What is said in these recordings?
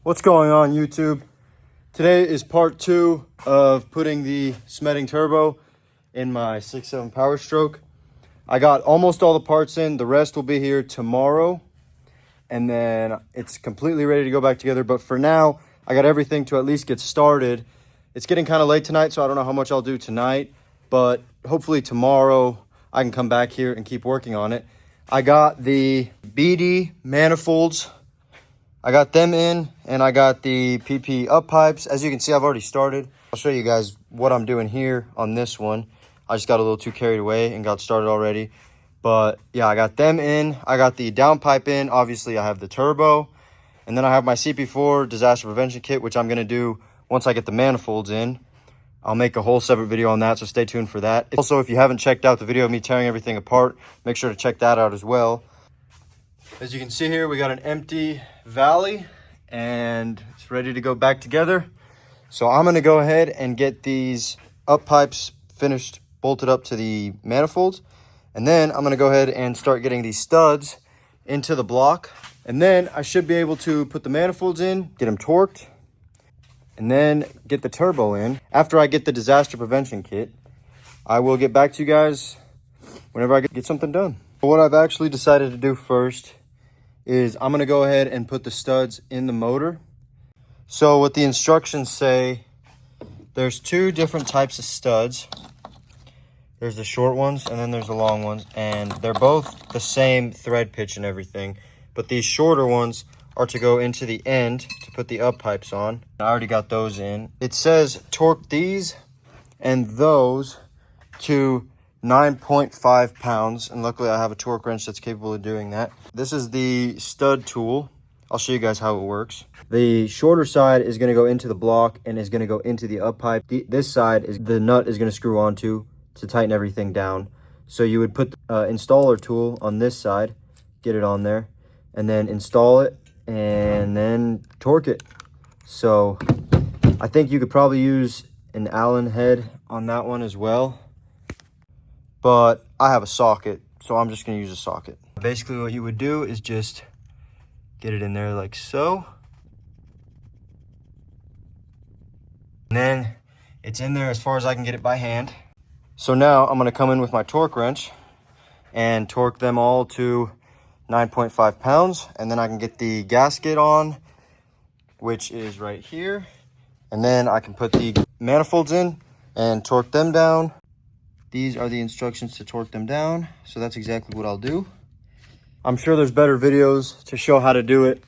What's going on, YouTube? Today is part 2 of putting the smeding turbo in my 6.7 POWERSTROKE. I got almost all the parts in. The rest will be here tomorrow, and then it's completely ready to go back together. But for now, I got everything to at least get started. It's getting kind of late tonight, so I don't know how much I'll do tonight, but hopefully tomorrow I can come back here and keep working on it. I got the BD manifolds. I got them in, and I got the PP up pipes. As you can see, I've already started. I'll show you guys what I'm doing here on this one. I just got a little too carried away and got started already. But yeah, I got them in. I got the downpipe in. Obviously, I have the turbo. And then I have my CP4 disaster prevention kit, which I'm going to do once I get the manifolds in. I'll make a whole separate video on that, so stay tuned for that. Also, if you haven't checked out the video of me tearing everything apart, make sure to check that out as well. As you can see here, we got an empty valley and it's ready to go back together. So I'm going to go ahead and get these up pipes finished, bolted up to the manifolds. And then I'm going to go ahead and start getting these studs into the block. And then I should be able to put the manifolds in, get them torqued, and then get the turbo in. After I get the disaster prevention kit, I will get back to you guys whenever I get something done. What I've actually decided to do first is I'm going to go ahead and put the studs in the motor. So what the instructions say, there's two different types of studs. There's the short ones and then there's the long ones, and they're both the same thread pitch and everything, but these shorter ones are to go into the end to put the up pipes on. I already got those in. It says torque these and those to 9.5 pounds, and luckily I have a torque wrench that's capable of doing that. This is the stud tool. I'll show you guys how it works. The shorter side is going to go into the block and is going to go into the up pipe. This side is the nut is going to screw onto to tighten everything down. So you would put the installer tool on this side, get it on there, and then install it and then torque it. So I think you could probably use an Allen head on that one as well, but I have a socket, so I'm just going to use a socket. Basically what you would do is just get it in there like so. And then it's in there as far as I can get it by hand. So now I'm going to come in with my torque wrench and torque them all to 9.5 pounds. And then I can get the gasket on, which is right here. And then I can put the manifolds in and torque them down. These are the instructions to torque them down. So that's exactly what I'll do. I'm sure there's better videos to show how to do it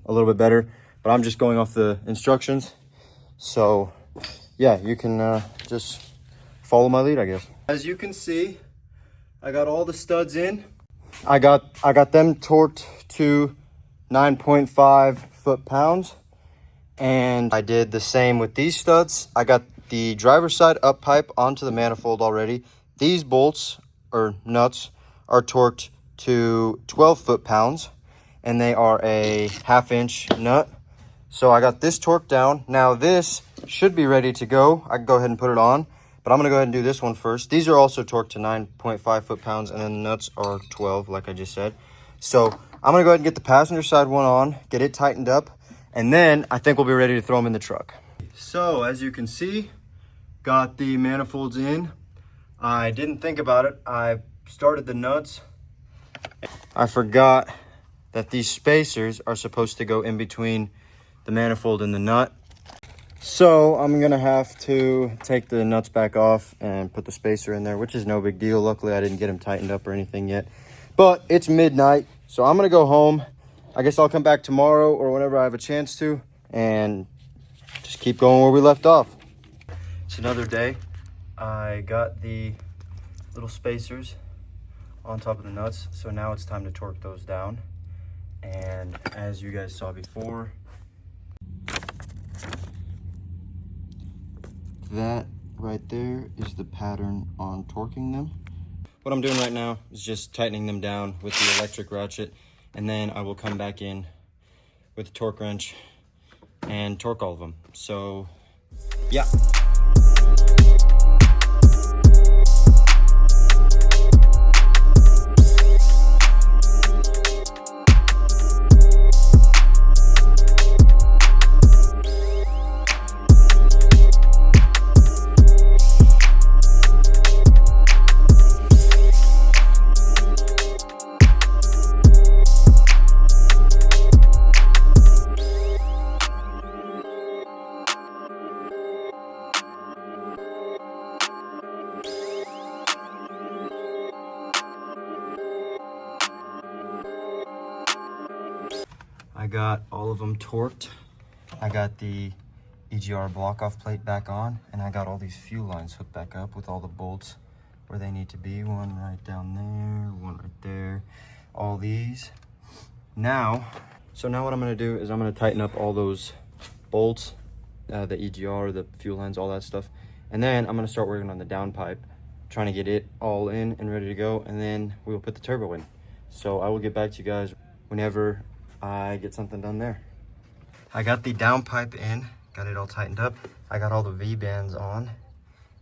a little bit better, but I'm just going off the instructions. So yeah, you can just follow my lead, I guess. As you can see, I got all the studs in. I got them torqued to 9.5 foot-pounds, and I did the same with these studs. I got the driver's side up pipe onto the manifold already. These bolts or nuts are torqued to 12 foot-pounds, and they are a 1/2 inch nut. So I got this torqued down. Now this should be ready to go. I can go ahead and put it on, but I'm going to go ahead and do this one first. These are also torqued to 9.5 foot-pounds, and then the nuts are 12, like I just said. So I'm going to go ahead and get the passenger side one on, get it tightened up, and then I think we'll be ready to throw them in the truck. So as you can see, got the manifolds in. I didn't think about it. I started the nuts. I forgot that these spacers are supposed to go in between the manifold and the nut. So I'm gonna have to take the nuts back off and put the spacer in there, which is no big deal. Luckily, I didn't get them tightened up or anything yet. But it's midnight, so I'm gonna go home. I guess I'll come back tomorrow or whenever I have a chance to, and just keep going where we left off. It's another day. I got the little spacers on top of the nuts, so now it's time to torque those down. And as you guys saw before, that right there is the pattern on torquing them. What I'm doing right now is just tightening them down with the electric ratchet, and then I will come back in with the torque wrench and torque all of them. So yeah. I got all of them torqued. I got the EGR block-off plate back on, and I got all these fuel lines hooked back up with all the bolts where they need to be. One right down there, one right there, all these. Now what I'm gonna do is I'm gonna tighten up all those bolts, the EGR, the fuel lines, all that stuff. And then I'm gonna start working on the downpipe, trying to get it all in and ready to go, and then we'll put the turbo in. So I will get back to you guys whenever I get something done there. I got the downpipe in, got it all tightened up. I got all the V-bands on.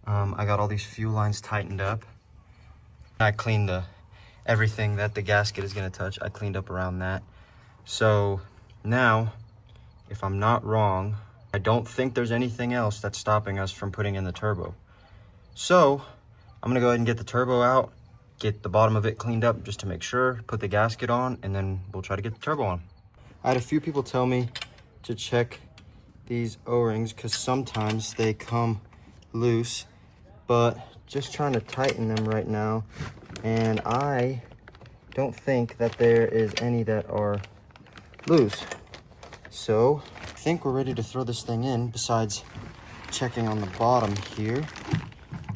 I got all these fuel lines tightened up. I cleaned everything that the gasket is gonna touch. I cleaned up around that. So now, if I'm not wrong, I don't think there's anything else that's stopping us from putting in the turbo. So I'm gonna go ahead and get the turbo out, get the bottom of it cleaned up just to make sure, put the gasket on, and then we'll try to get the turbo on. I had a few people tell me to check these O-rings because sometimes they come loose, but just trying to tighten them right now, and I don't think that there is any that are loose. So I think we're ready to throw this thing in, besides checking on the bottom here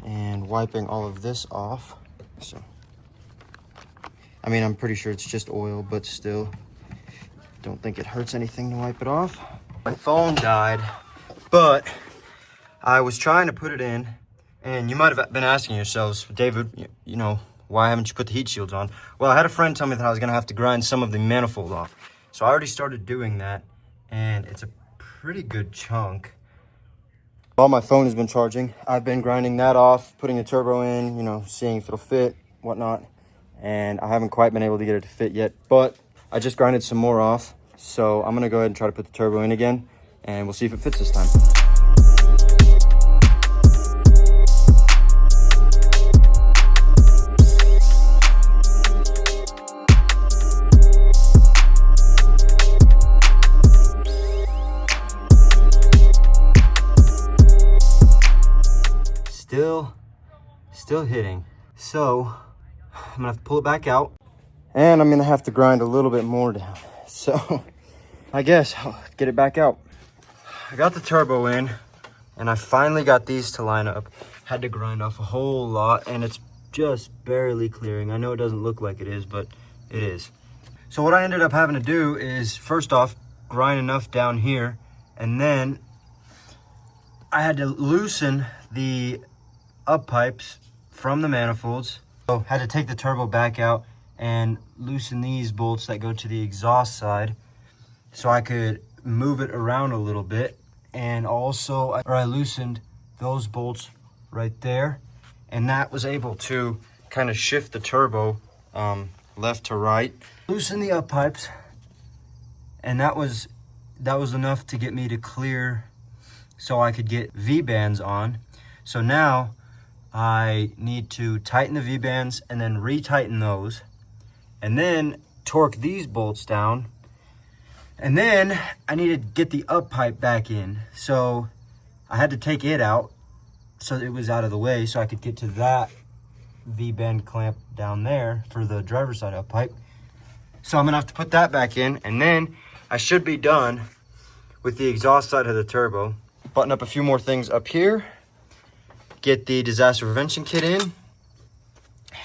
and wiping all of this off. So I mean, I'm pretty sure it's just oil, but still don't think it hurts anything to wipe it off. My phone died, but I was trying to put it in, and you might have been asking yourselves, David, you know, why haven't you put the heat shields on? Well, I had a friend tell me that I was gonna have to grind some of the manifold off. So I already started doing that, and it's a pretty good chunk. While my phone has been charging, I've been grinding that off, putting a turbo in, you know, seeing if it'll fit, whatnot. And I haven't quite been able to get it to fit yet, but I just grinded some more off. So I'm gonna go ahead and try to put the turbo in again, and we'll see if it fits this time. Still hitting. So I'm gonna have to pull it back out, and I'm gonna have to grind a little bit more down. So I guess I'll get it back out. I got the turbo in, and I finally got these to line up. Had to grind off a whole lot, and it's just barely clearing. I know it doesn't look like it is, but it is. So what I ended up having to do is, first off, grind enough down here, and then I had to loosen the up pipes from the manifolds. So had to take the turbo back out and loosen these bolts that go to the exhaust side so I could move it around a little bit. And also I loosened those bolts right there, and that was able to kind of shift the turbo left to right. Loosen the up pipes, and that was enough to get me to clear so I could get V-bands on. So now I need to tighten the V-bands and then retighten those, and then torque these bolts down, and then I need to get the up pipe back in. So I had to take it out so it was out of the way so I could get to that V-band clamp down there for the driver's side up pipe. So I'm gonna have to put that back in, and then I should be done with the exhaust side of the turbo. Button up a few more things up here, get the disaster prevention kit in,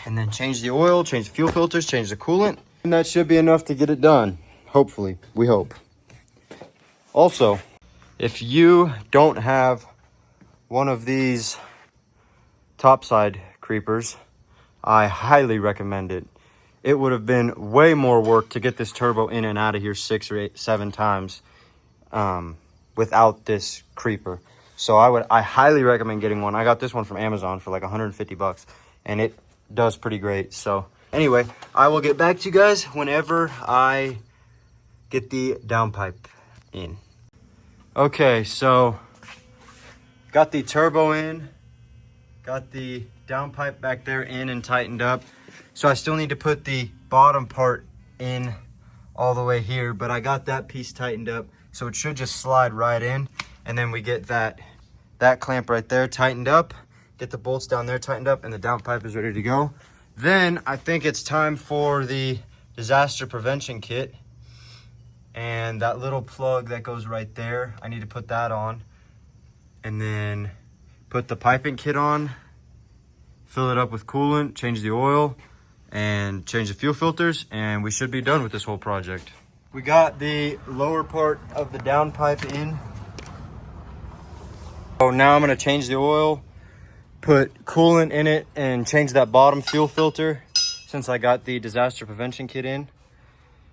and then change the oil, change the fuel filters, change the coolant. And that should be enough to get it done. Hopefully, we hope. Also, if you don't have one of these topside creepers, I highly recommend it. It would have been way more work to get this turbo in and out of here 6 or 7 times without this creeper. So I highly recommend getting one. I got this one from Amazon for like 150 bucks, and it does pretty great. So anyway, I will get back to you guys whenever I get the downpipe in. Okay, so got the turbo in, got the downpipe back there in and tightened up. So I still need to put the bottom part in all the way here, but I got that piece tightened up, so it should just slide right in. And then we get that clamp right there tightened up, get the bolts down there tightened up, and the downpipe is ready to go. Then I think it's time for the disaster prevention kit. And that little plug that goes right there, I need to put that on. And then put the piping kit on, fill it up with coolant, change the oil, and change the fuel filters, and we should be done with this whole project. We got the lower part of the downpipe in. So now I'm gonna change the oil, put coolant in it, and change that bottom fuel filter since I got the disaster prevention kit in.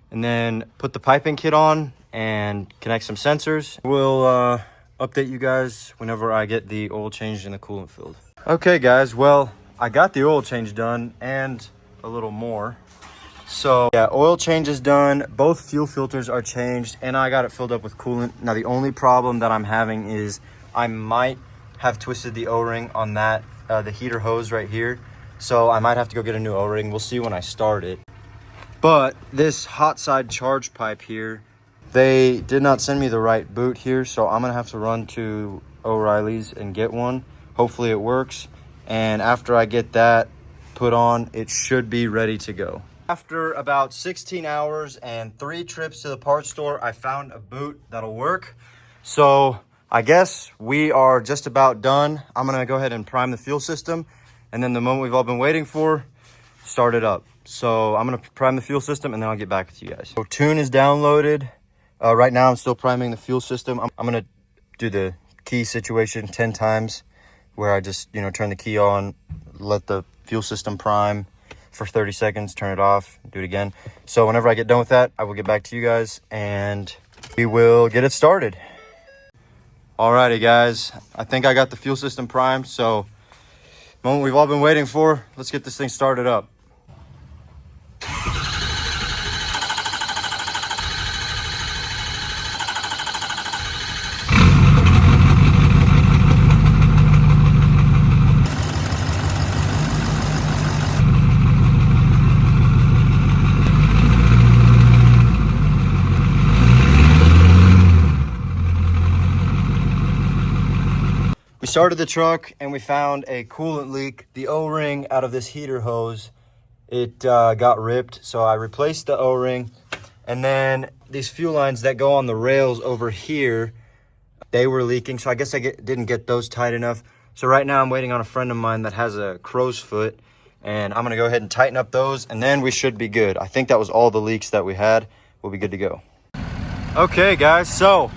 And then put the piping kit on and connect some sensors. We'll update you guys whenever I get the oil changed and the coolant filled. Okay guys, well, I got the oil change done and a little more. So yeah, oil change is done, both fuel filters are changed, and I got it filled up with coolant. Now the only problem that I'm having is I might have twisted the O-ring on that, the heater hose right here. So I might have to go get a new O-ring. We'll see when I start it. But this hot side charge pipe here, they did not send me the right boot here. So I'm gonna have to run to O'Reilly's and get one. Hopefully it works. And after I get that put on, it should be ready to go. After about 16 hours and 3 trips to the parts store, I found a boot that'll work. So I guess we are just about done. I'm gonna go ahead and prime the fuel system, and then the moment we've all been waiting for, start it up. So I'm gonna prime the fuel system and then I'll get back with you guys. So tune is downloaded. Right now I'm still priming the fuel system. I'm gonna do the key situation 10 times where I just, turn the key on, let the fuel system prime for 30 seconds, turn it off, do it again. So whenever I get done with that, I will get back to you guys and we will get it started. Alrighty guys, I think I got the fuel system primed. So the moment we've all been waiting for, let's get this thing started up. We started the truck and we found a coolant leak. The O-ring out of this heater hose, it got ripped. So I replaced the O-ring, and then these fuel lines that go on the rails over here, they were leaking. So I guess I didn't get those tight enough. So right now I'm waiting on a friend of mine that has a crow's foot, and I'm gonna go ahead and tighten up those, and then we should be good. I think that was all the leaks that we had. We'll be good to go. Okay guys, so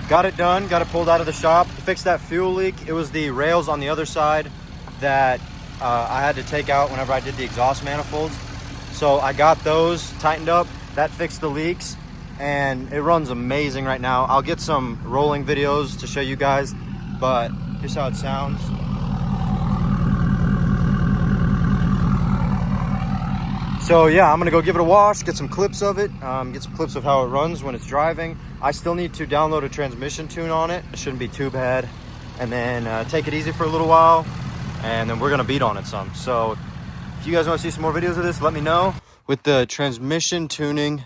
got it done, got it pulled out of the shop. To fix that fuel leak, it was the rails on the other side that I had to take out whenever I did the exhaust manifolds. So I got those tightened up, that fixed the leaks, and it runs amazing right now. I'll get some rolling videos to show you guys, but here's how it sounds. So yeah, I'm gonna go give it a wash, get some clips of it, get some clips of how it runs when it's driving. I still need to download a transmission tune on it. It shouldn't be too bad. And then take it easy for a little while, and then we're gonna beat on it some. So if you guys wanna see some more videos of this, let me know. With the transmission tuning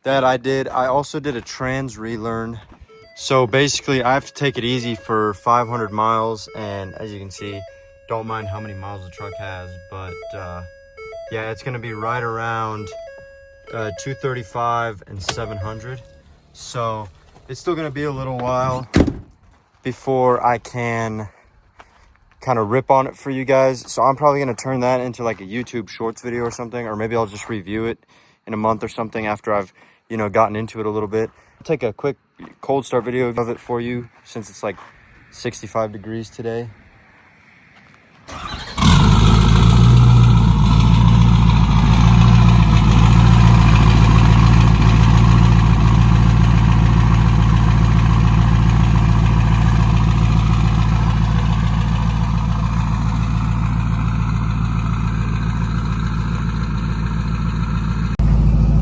that I did, I also did a trans relearn. So basically I have to take it easy for 500 miles. And as you can see, don't mind how many miles the truck has, but yeah, it's gonna be right around 235 and 700. So it's still gonna be a little while before I can kind of rip on it for you guys. So I'm probably gonna turn that into like a YouTube shorts video or something, or maybe I'll just review it in a month or something after I've, gotten into it a little bit. I'll take a quick cold start video of it for you since it's like 65 degrees today.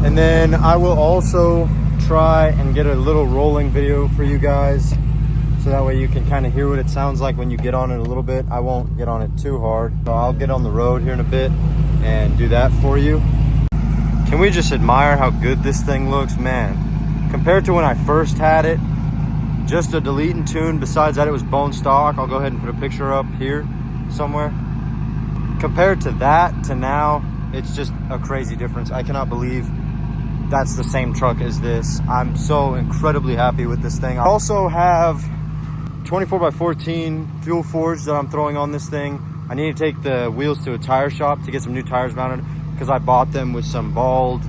And then I will also try and get a little rolling video for you guys, so that way you can kind of hear what it sounds like when you get on it a little bit. I won't get on it too hard, so I'll get on the road here in a bit and do that for you. Can we just admire how good this thing looks, man? Compared to when I first had it, just a delete and tune. Besides that, it was bone stock. I'll go ahead and put a picture up here somewhere. Compared to that to now, it's just a crazy difference. I cannot believe that's the same truck as this. I'm so incredibly happy with this thing. I also have 24x14 fuel forge that I'm throwing on this thing. I need to take the wheels to a tire shop to get some new tires mounted because I bought them with some bald,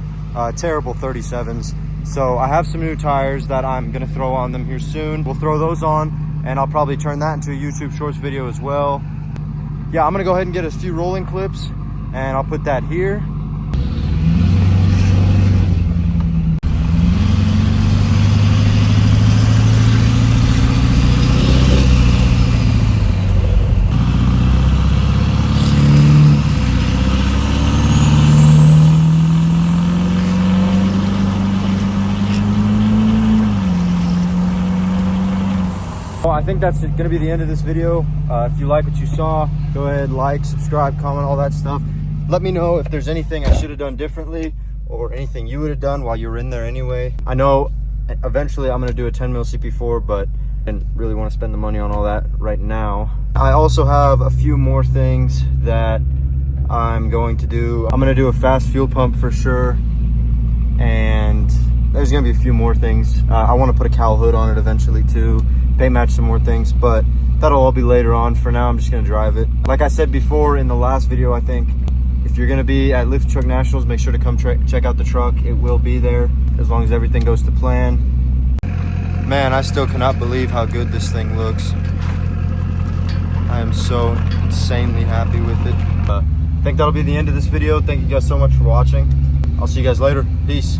terrible 37s. So I have some new tires that I'm gonna throw on them here soon. We'll throw those on and I'll probably turn that into a YouTube Shorts video as well. Yeah, I'm gonna go ahead and get a few rolling clips and I'll put that here. Well, I think that's gonna be the end of this video. If you like what you saw, go ahead, like, subscribe, comment, all that stuff. Let me know if there's anything I should have done differently or anything you would have done while you were in there anyway. I know eventually I'm gonna do a 10 mil CP4, but I didn't really want to spend the money on all that right now. I also have a few more things that I'm going to do. I'm gonna do a fast fuel pump for sure, and there's gonna be a few more things. I want to put a cowl hood on it eventually too, paint match some more things, but that'll all be later on. For now, I'm just gonna drive it. Like I said before in the last video, I think, if you're gonna be at Lift Truck Nationals, make sure to come check out the truck. It will be there as long as everything goes to plan. Man, I still cannot believe how good this thing looks. I am so insanely happy with it. I think that'll be the end of this video. Thank you guys so much for watching. I'll see you guys later. Peace.